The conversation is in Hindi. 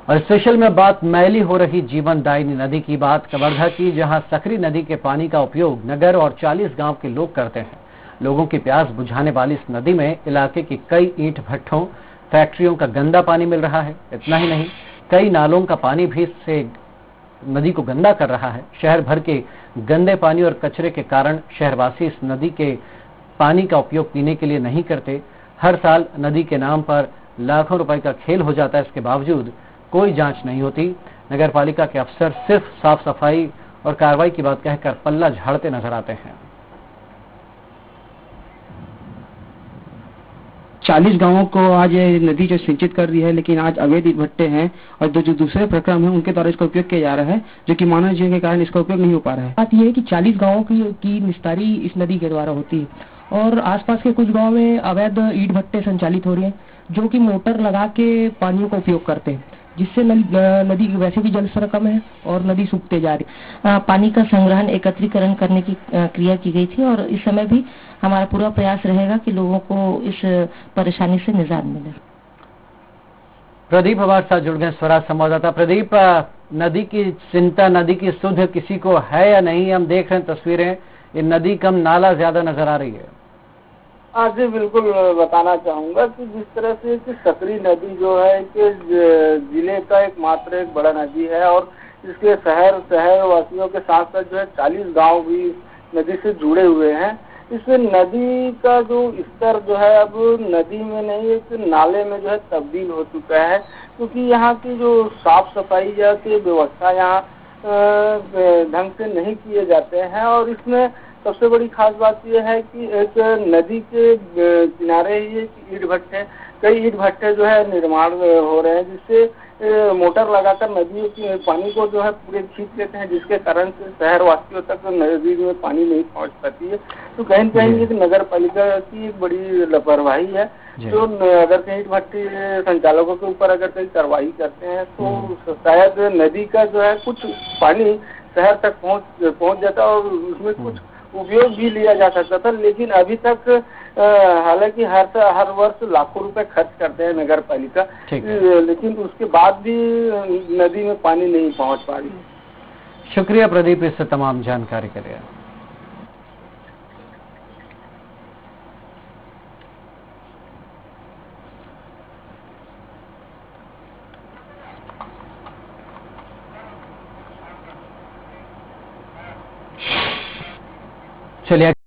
और स्पेशल में बात मैली हो रही जीवनदायिनी नदी की बात कवर्धा की, जहां सकरी नदी के पानी का उपयोग नगर और 40 गांव के लोग करते हैं। लोगों की प्यास बुझाने वाली इस नदी में इलाके की कई ईंट भट्ठों, फैक्ट्रियों का गंदा पानी मिल रहा है। इतना ही नहीं, कई नालों का पानी भी इससे नदी को गंदा कर रहा है। शहर भर के गंदे पानी और कचरे के कारण शहरवासी इस नदी के पानी का उपयोग पीने के लिए नहीं करते। हर साल नदी के नाम पर लाखों रुपए का खेल हो जाता है। इसके बावजूद कोई जांच नहीं होती। नगर पालिका के अफसर सिर्फ साफ सफाई और कार्रवाई की बात कहकर पल्ला झाड़ते नजर आते हैं। 40 गांवों को आज ये नदी जो सिंचित कर रही है, लेकिन आज अवैध भट्टे हैं और जो दूसरे प्रक्रम हैं उनके द्वारा इसका उपयोग किया जा रहा है, जो कि मानव जीवन के कारण इसका उपयोग नहीं हो पा रहा है। बात यह है कि 40 गांवों की निस्तारी इस नदी के द्वारा होती है और आसपास के कुछ गांव में अवैध ईंट भट्टे संचालित हो रहे हैं, जो कि मोटर लगा के पानियों का उपयोग करते हैं, जिससे नदी वैसे भी जल स्तर कम है और नदी सूखते जा रही है। पानी का संग्रहण एकत्रीकरण करने की क्रिया की गई थी और इस समय भी हमारा पूरा प्रयास रहेगा कि लोगों को इस परेशानी से निजात मिले। प्रदीप हमारे साथ जुड़ गए, स्वराज संवाददाता। प्रदीप, नदी की चिंता, नदी की सुध किसी को है या नहीं? हम देख रहे हैं तस्वीरें, ये नदी कम, नाला ज्यादा नजर आ रही है। हाँ जी, बिल्कुल बताना चाहूंगा कि जिस तरह से कि सकरी नदी जो है कि जिले का एकमात्र एक बड़ा नदी है और इसके शहर वासियों के साथ साथ जो है 40 गांव भी नदी से जुड़े हुए हैं। इसमें नदी का जो स्तर जो है अब नदी में नहीं, एक नाले में जो है तब्दील हो चुका है, क्योंकि यहाँ की जो साफ सफाई या की व्यवस्था यहाँ ढंग से नहीं किए जाते हैं। और इसमें सबसे बड़ी खास बात यह है कि एक नदी के किनारे ही एक ईंट भट्टे, कई ईंट भट्टे जो है निर्माण हो रहे हैं, जिससे मोटर लगाकर नदियों की पानी को जो है पूरे खींच लेते हैं, जिसके कारण से शहर वासियों तक नदी में पानी नहीं पहुंच पाती है। तो कहीं न कहीं एक नगर पालिका की एक बड़ी लापरवाही है। जो अगर कहीं ईंट भट्टी संचालकों के ऊपर अगर कहीं कार्रवाई करते हैं तो शायद नदी का जो है कुछ पानी शहर तक पहुँच जाता और उसमें कुछ उपयोग भी लिया जा सकता था। लेकिन अभी तक हालांकि हर वर्ष लाखों रुपए खर्च करते हैं नगर पालिका, लेकिन उसके बाद भी नदी में पानी नहीं पहुंच पा रही। शुक्रिया प्रदीप इस तमाम जानकारी के लिए। चलिए।